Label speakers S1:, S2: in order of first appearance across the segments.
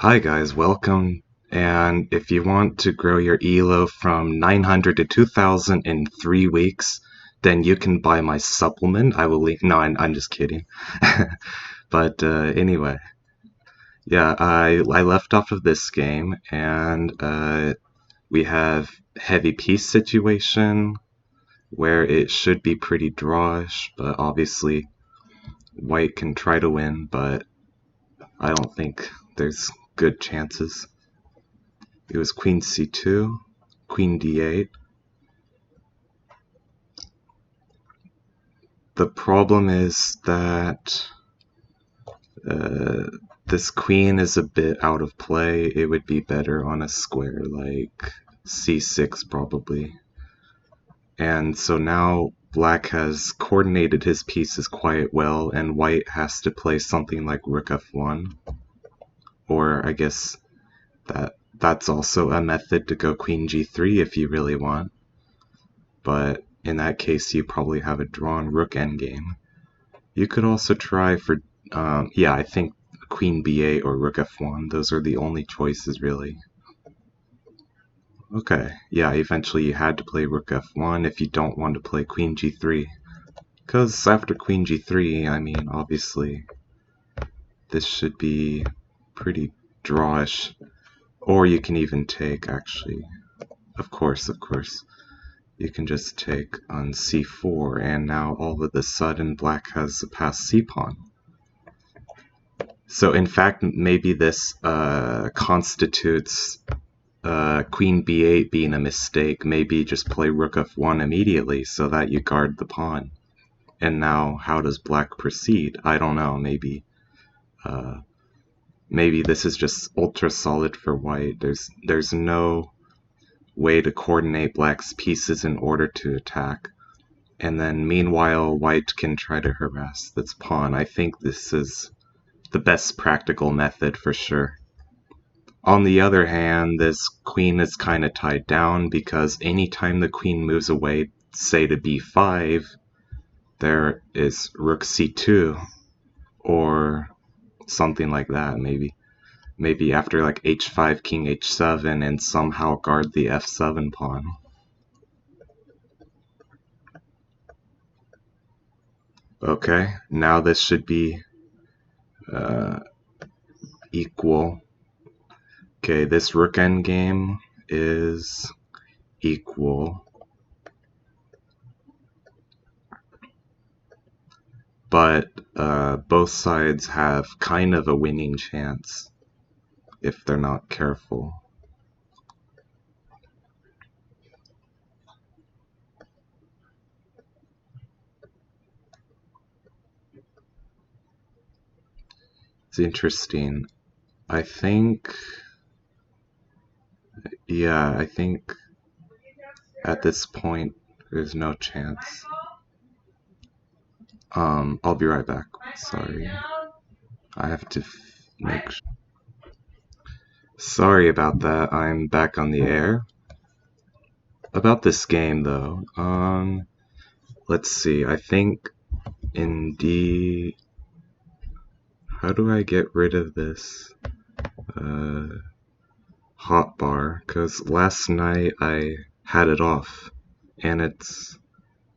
S1: Hi guys, welcome. And if you want to grow your ELO from 900 to 2000 in 3 weeks, then you can buy my supplement. I will link. No, I'm just kidding. But anyway, yeah, I left off of this game, and we have heavy peace situation where it should be pretty drawish, but obviously white can try to win, but I don't think there's good chances. It was queen c2, queen d8. The problem is that uh, this queen is a bit out of play. It would be better on a square like c6 probably. And so now black has coordinated his pieces quite well, and white has to play something like rook f1. Or I guess that's also a method to go queen g3 if you really want. But in that case, you probably have a drawn rook endgame. You could also try for, yeah, I think queen b8 or rook f1. Those are the only choices, really. Okay, yeah, eventually you had to play rook f1 if you don't want to play queen g3. Because after queen g3, I mean, obviously, this should be pretty drawish. Or you can even take, actually. Of course. You can just take on c4, and now all of a sudden black has a passed c-pawn. So in fact, maybe this constitutes queen b8 being a mistake. Maybe just play rook f1 immediately so that you guard the pawn. And now how does black proceed? I don't know, maybe this is just ultra solid for white. There's no way to coordinate black's pieces in order to attack. And then meanwhile, white can try to harass this pawn. I think this is the best practical method for sure. On the other hand, this queen is kind of tied down because anytime the queen moves away, say to b5, there is rook c2 or something like that, maybe after like h5, king h7, and somehow guard the f7 pawn. Okay, now this should be equal. Okay, this rook endgame is equal, but both sides have kind of a winning chance if they're not careful. It's interesting. I think at this point there's no chance. I'll be right back. Sorry. I have to make sure. Sorry about that. I'm back on the air. About this game though, let's see. I think in D. How do I get rid of this hotbar? Because last night I had it off and it's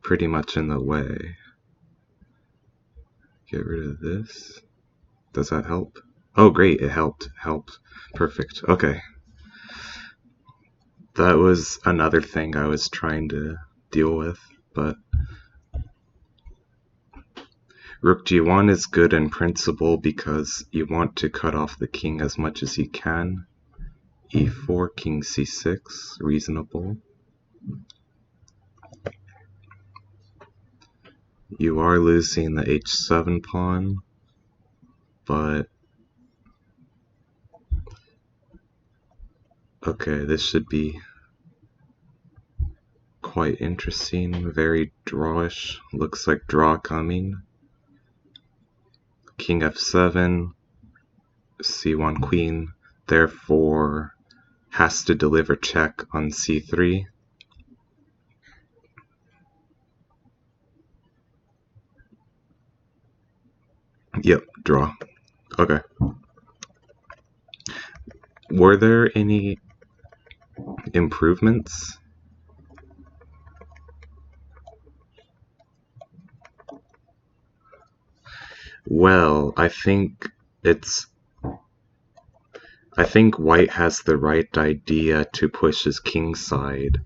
S1: pretty much in the way. Get rid of this. Does that help? Oh great, it helped. Perfect. Okay. That was another thing I was trying to deal with, but rook g1 is good in principle because you want to cut off the king as much as you can. e4, king c6, reasonable. You are losing the h7 pawn, but okay, this should be quite interesting, very drawish. Looks like draw coming. King f7, c1 queen, therefore has to deliver check on c3. Yep, draw. Okay. Were there any improvements? Well, I think white has the right idea to push his king side,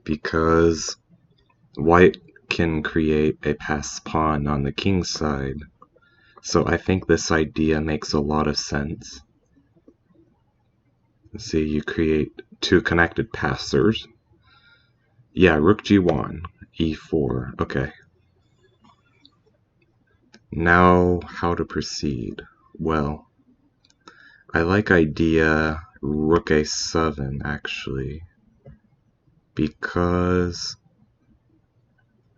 S1: because white can create a passed pawn on the king side. So I think this idea makes a lot of sense. See, you create two connected passers. Yeah, rook g1, e4, okay. Now, how to proceed? Well, I like idea rook a7, actually, because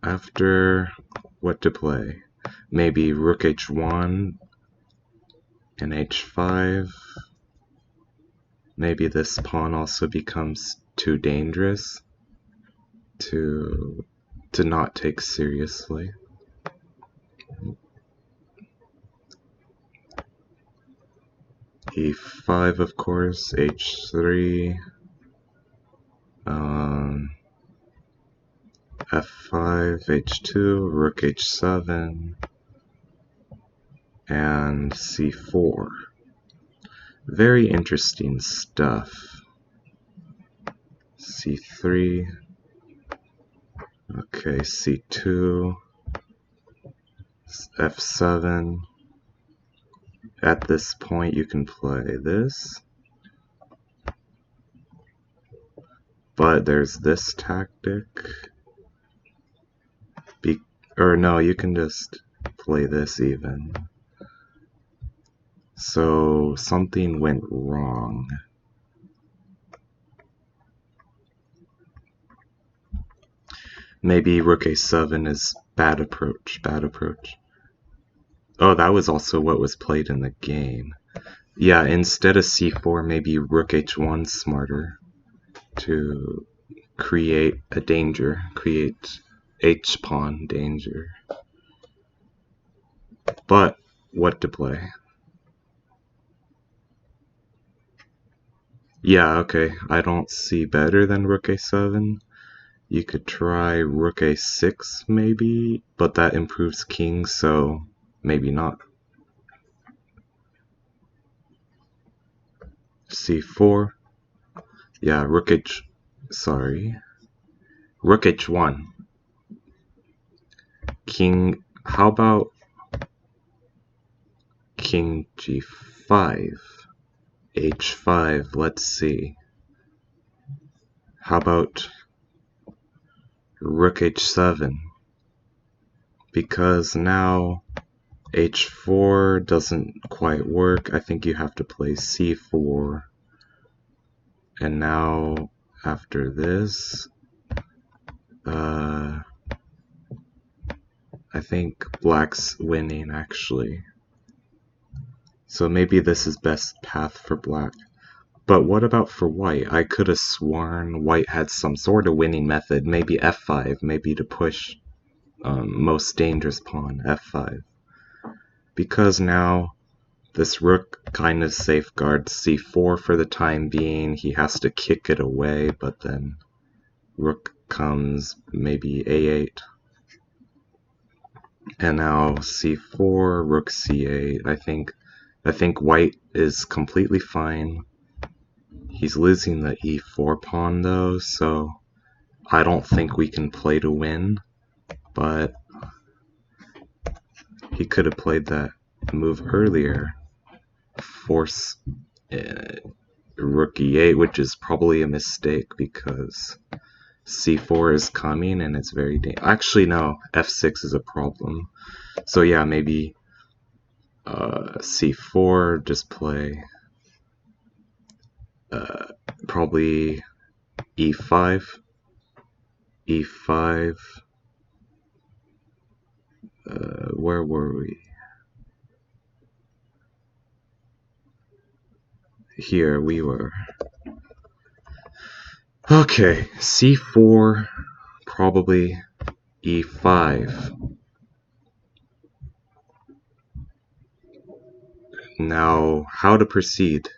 S1: after what to play? Maybe rook h1 and h5. Maybe this pawn also becomes too dangerous to not take seriously. e5, of course, h3, f5, h2, rook h7, and c4. Very interesting stuff. c3, okay, c2, f7. At this point you can play this, but there's this tactic. Or no, you can just play this even. So something went wrong. Maybe rook a7 is bad approach, bad approach. Oh, that was also what was played in the game. Yeah, instead of c4, maybe rook h1 smarter to create a danger, create h-pawn danger. But what to play? Yeah, okay, I don't see better than rook a7. You could try rook a6 maybe, but that improves king, so maybe not. c4. Yeah, rook h1. King, how about king g5? h5, let's see. How about rook h7? Because now h4 doesn't quite work. I think you have to play c4. And now, after this, I think black's winning, actually. So maybe this is best path for black. But what about for white? I could have sworn white had some sort of winning method. Maybe f5, maybe to push most dangerous pawn, f5. Because now this rook kind of safeguards c4 for the time being. He has to kick it away, but then rook comes, maybe a8. And now c4, rook c8. I think white is completely fine. He's losing the e4 pawn though, so I don't think we can play to win. But he could have played that move earlier. Force rook e8, which is probably a mistake because c4 is coming and it's very dangerous. Actually, no, f6 is a problem. So yeah, maybe c4, just play probably e5, e5, where were we? Here we were. Okay, c4, probably e5. Now, how to proceed?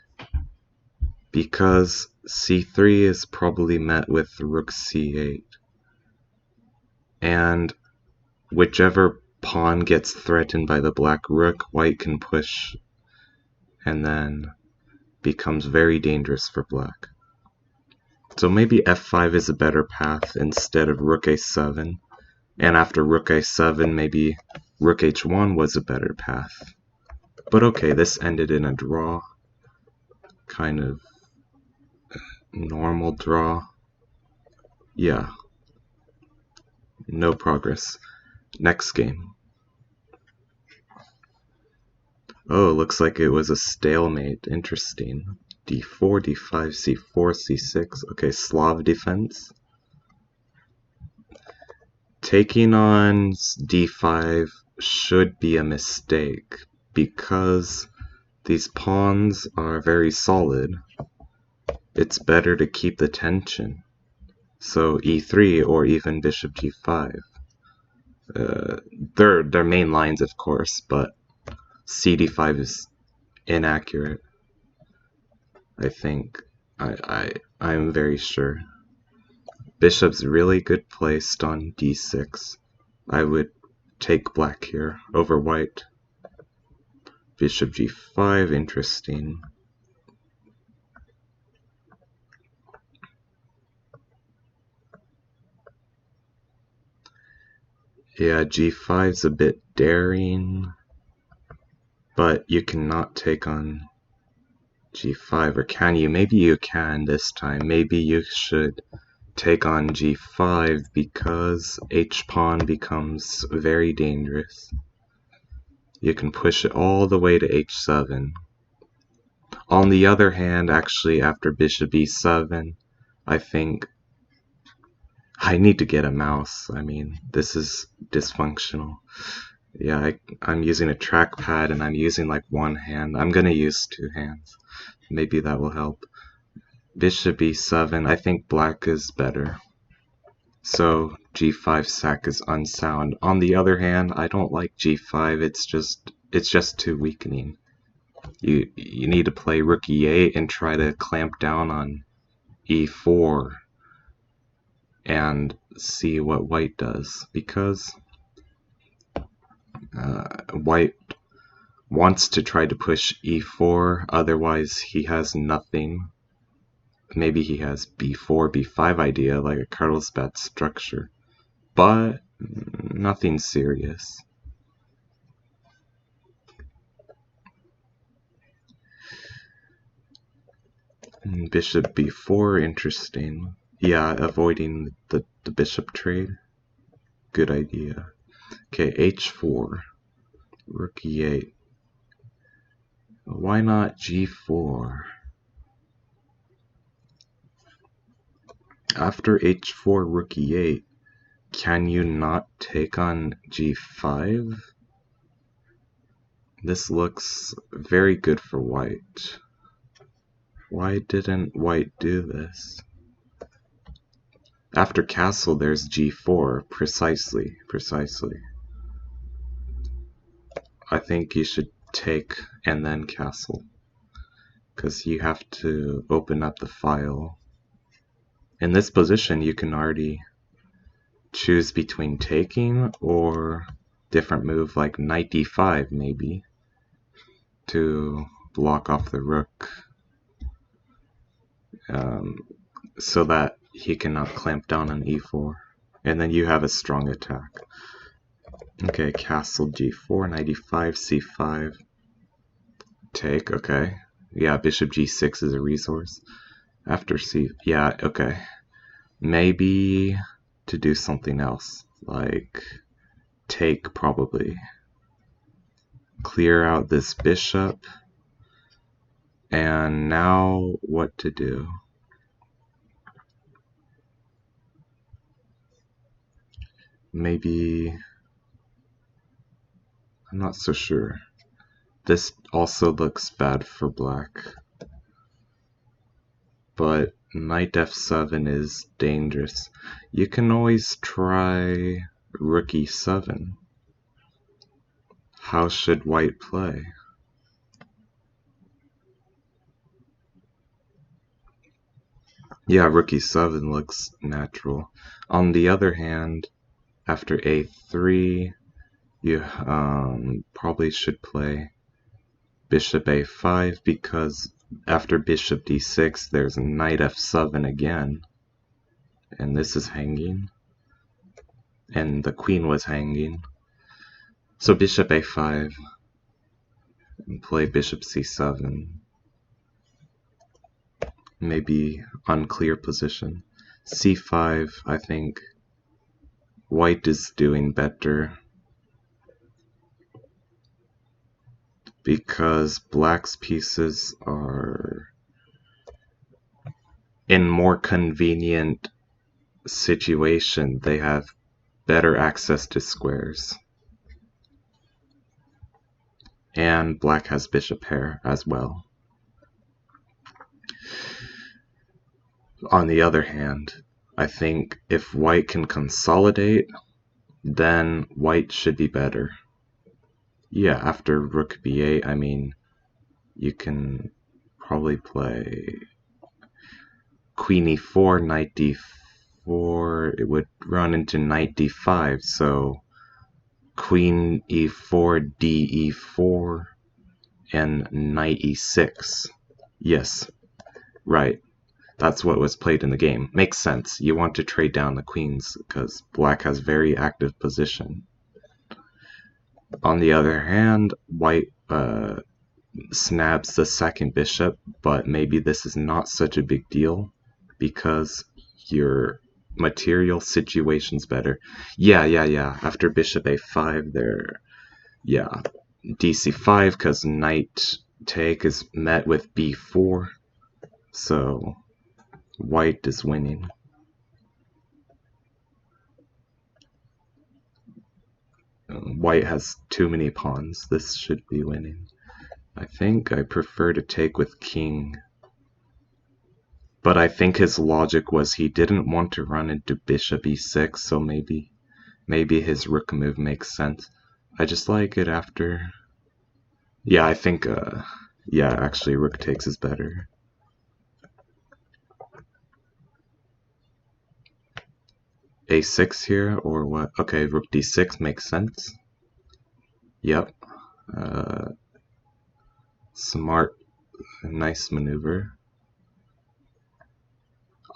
S1: because c3 is probably met with rook c8, and whichever pawn gets threatened by the black rook, white can push and then becomes very dangerous for black. So maybe f5 is a better path instead of rook a7, and after rook a7 maybe rook h1 was a better path. But okay, this ended in a draw, kind of normal draw. Yeah, no progress. Next game. Oh, looks like it was a stalemate. Interesting. d4, d5, c4, c6. Okay, Slav defense. Taking on d5 should be a mistake because these pawns are very solid. It's better to keep the tension. So e3 or even bishop g5. They're main lines, of course, but cd5 is inaccurate. I think I'm very sure. Bishop's really good placed on d6. I would take black here over white. Bishop g5, interesting. Yeah, g5's a bit daring, but you cannot take on g5, or can you? Maybe you can this time. Maybe you should take on g5 because h-pawn becomes very dangerous. You can push it all the way to h7. On the other hand, actually, after bishop e7, I think I need to get a mouse. I mean, this is dysfunctional. Yeah, I'm using a trackpad and I'm using like one hand. I'm gonna use two hands. Maybe that will help. Bishop e7, I think black is better. So g5 sack is unsound. On the other hand, I don't like g5. It's just too weakening. You need to play rook e8 and try to clamp down on e4 and see what white does, because white wants to try to push e4, otherwise he has nothing. Maybe he has b4, b5 idea, like a Carlsbad structure, but nothing serious. Bishop b4, interesting. Yeah, avoiding the bishop trade. Good idea. Okay, h4. Rook e8. Why not g4? After h4, rook e8, can you not take on g5? This looks very good for white. Why didn't white do this? After castle, there's g4. Precisely. I think you should take and then castle, because you have to open up the file. In this position, you can already choose between taking or different move like knight d5 maybe to block off the rook, so that he cannot clamp down on e4, and then you have a strong attack. Okay, castle g4, knight e5, c5, take. Okay, yeah, bishop g6 is a resource. After c, yeah, okay, maybe to do something else, like take, probably clear out this bishop. And now what to do? Maybe, I'm not so sure. This also looks bad for black, but knight f7 is dangerous. You can always try rook e7. How should white play? Yeah, rook e7 looks natural. On the other hand, after a3, you probably should play bishop a5 because after bishop d6 there's knight f7 again, and this is hanging, and the queen was hanging. So bishop a5 and play bishop c7. Maybe unclear position. c5, I think white is doing better because black's pieces are in more convenient situation. They have better access to squares. And black has bishop pair as well. On the other hand, I think if white can consolidate, then white should be better. Yeah, after rook b8, I mean, you can probably play queen e4, knight d4. It would run into knight d5, so queen e4, d e4, and knight e6. Yes, right. That's what was played in the game. Makes sense. You want to trade down the queens because black has very active position. On the other hand, white snabs the second bishop, but maybe this is not such a big deal because your material situation's better. Yeah. After bishop a5 there, yeah, dc5 because knight take is met with b4, so white is winning. White has too many pawns. This should be winning. I think I prefer to take with king. But I think his logic was he didn't want to run into bishop e6, so maybe his rook move makes sense. I just like it after. Yeah, I think yeah, actually rook takes is better. a6 here or what? Okay, rook d6 makes sense. Yep. Smart, nice maneuver.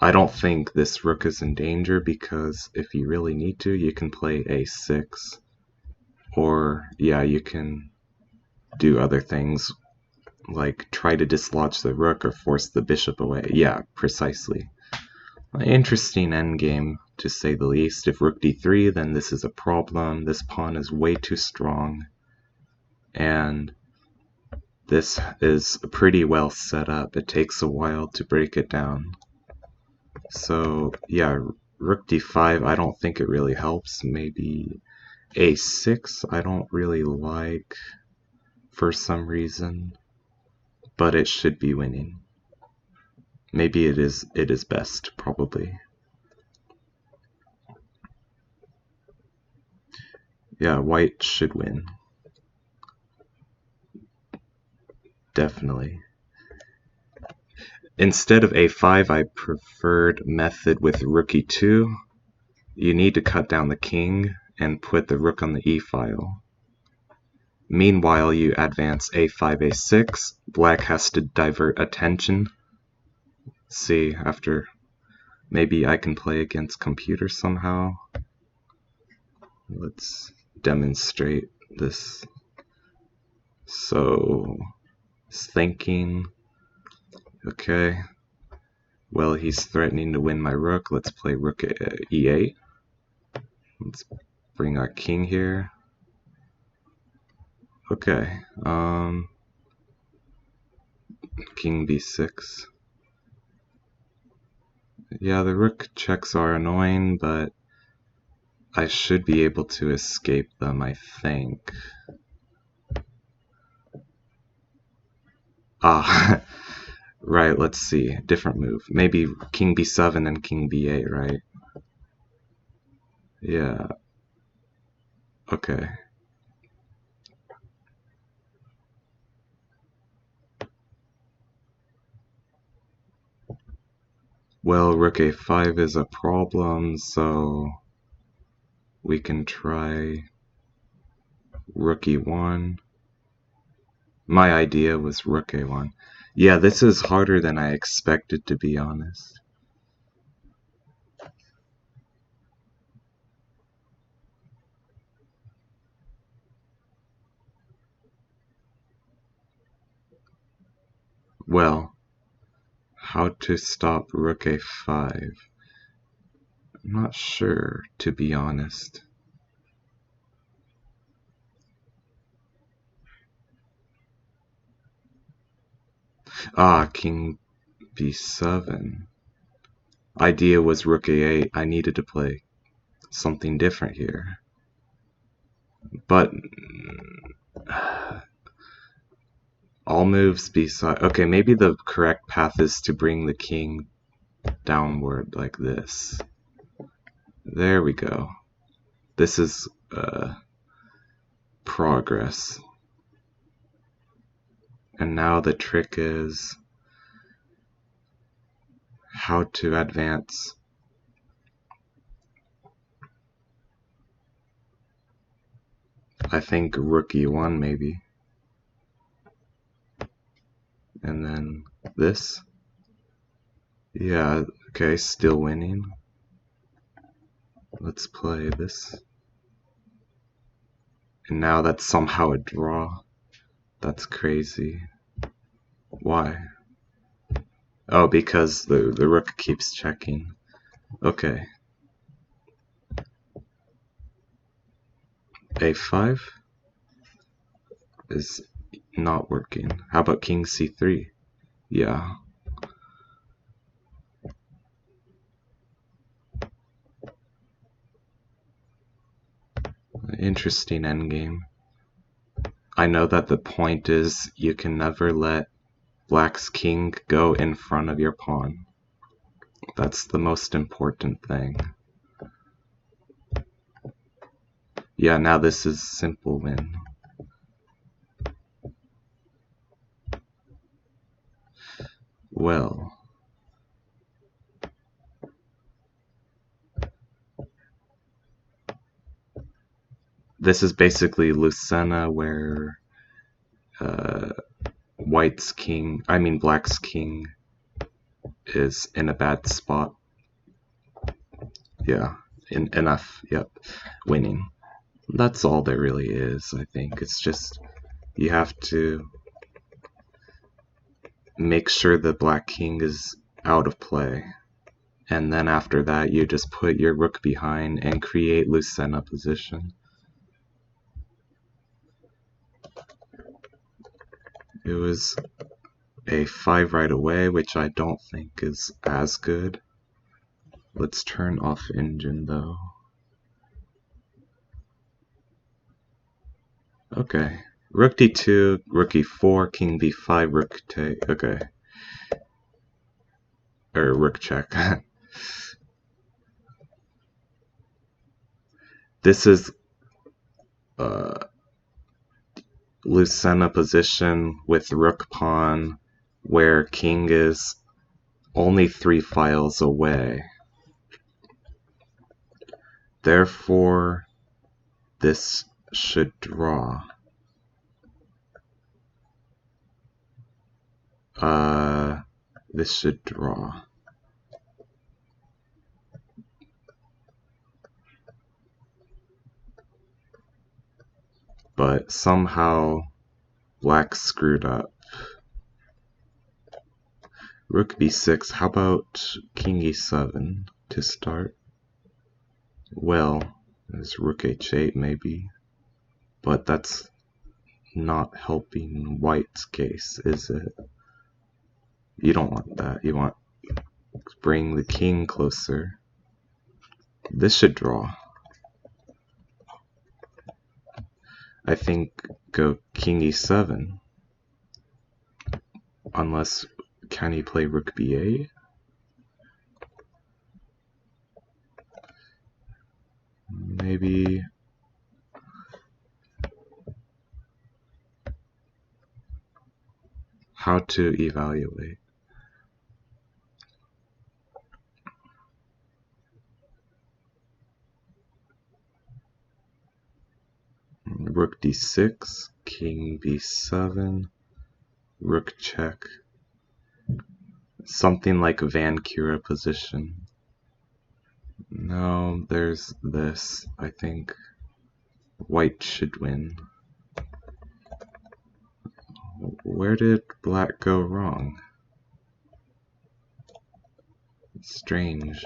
S1: I don't think this rook is in danger because if you really need to, you can play a6. Or, yeah, you can do other things like try to dislodge the rook or force the bishop away. Yeah, precisely. An interesting endgame, to say the least. If rook d3, then this is a problem. This pawn is way too strong. And this is pretty well set up. It takes a while to break it down. So, yeah, rook d5, I don't think it really helps. Maybe a6, I don't really like for some reason, but it should be winning. Maybe it is best, probably. Yeah, white should win. Definitely. Instead of a5, I preferred method with rook e2. You need to cut down the king and put the rook on the e-file. Meanwhile, you advance a5, a6. Black has to divert attention. See, after maybe I can play against computer somehow. Let's demonstrate this. So, thinking. Okay. Well, he's threatening to win my rook. Let's play rook e8. Let's bring our king here. Okay. King b6. Yeah, the rook checks are annoying, but I should be able to escape them, I think. Ah, right, let's see. Different move. Maybe king b7 and king b8, right? Yeah. Okay. Well, rook a5 is a problem, so we can try rook e1. My idea was rook a1. Yeah, this is harder than I expected, to be honest. Well, how to stop rook a5? I'm not sure, to be honest. Ah, king b7. Idea was rook a8. I needed to play something different here. But all moves beside... Okay, maybe the correct path is to bring the king downward like this. There we go. This is progress. And now the trick is how to advance. I think rook e1 maybe. And then this. Yeah, okay, still winning. Let's play this. And now that's somehow a draw. That's crazy. Why? Oh, because the rook keeps checking. Okay. a5 is not working. How about king c3? Yeah. Interesting endgame. I know that the point is you can never let black's king go in front of your pawn. That's the most important thing. Yeah, now this is simple win. Well, this is basically Lucena where black's king is in a bad spot. Yeah, enough, yep, winning. That's all there really is, I think. It's just, you have to make sure the black king is out of play. And then after that, you just put your rook behind and create Lucena position. It was a5 right away, which I don't think is as good. Let's turn off engine though. Okay. Rook d2, rook e4, king b5, rook take. Okay. Or rook check. This is Lucena position with rook pawn, where king is only 3 files away. Therefore, this should draw. This should draw. But somehow black screwed up. Rook b6, how about king e7 to start? Well, there's rook h8 maybe, but that's not helping white's case, is it? You don't want that. You want to bring the king closer. This should draw. I think go king e7. Unless, can he play rook b8? Maybe. How to evaluate? rook d6, king b7, rook check. Something like Van Cura position. No, there's this. I think white should win. Where did black go wrong? Strange.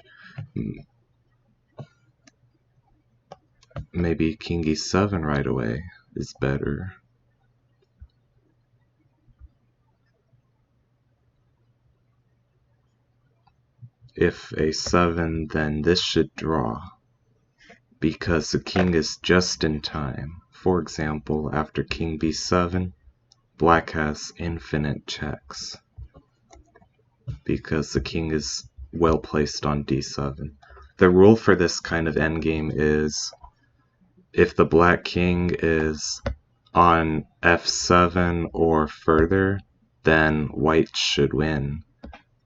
S1: Maybe king e7 right away is better. If a7, then this should draw, because the king is just in time. For example, after king b7, black has infinite checks, because the king is well placed on d7. The rule for this kind of endgame is, if the black king is on f7 or further, then white should win.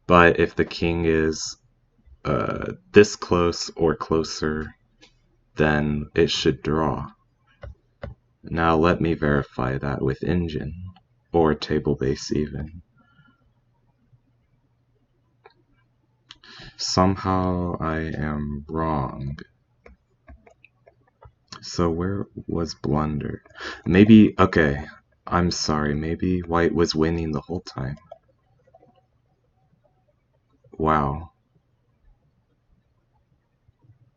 S1: But if the king is this close or closer, then it should draw. Now let me verify that with Engine, or table base even. Somehow I am wrong. So where was blunder? Maybe, okay, I'm sorry, maybe white was winning the whole time. Wow.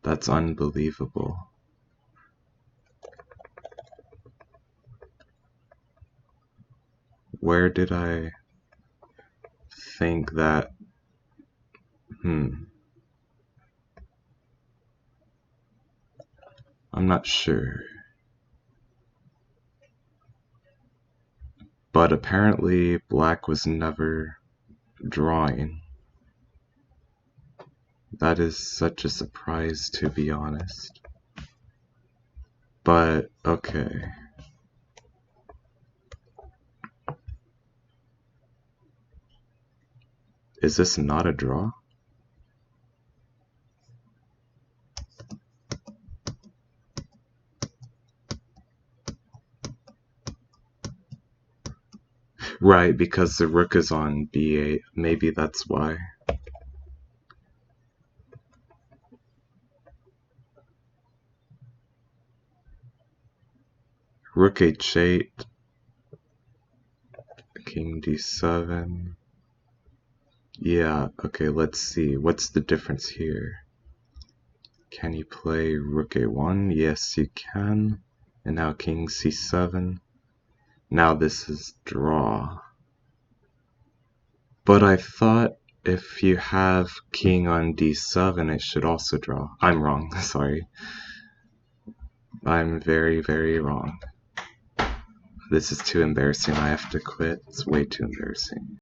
S1: That's unbelievable. Where did I think that? I'm not sure. But apparently black was never drawing. That is such a surprise, to be honest. But, okay. Is this not a draw? Right, because the rook is on b8. Maybe that's why. Rook h8. King d7. Yeah, okay, let's see. What's the difference here? Can you play rook a1? Yes, you can. And now king c7. Now this is draw. But I thought if you have king on d7, it should also draw. I'm wrong, sorry. I'm very, very wrong. This is too embarrassing. I have to quit. It's way too embarrassing.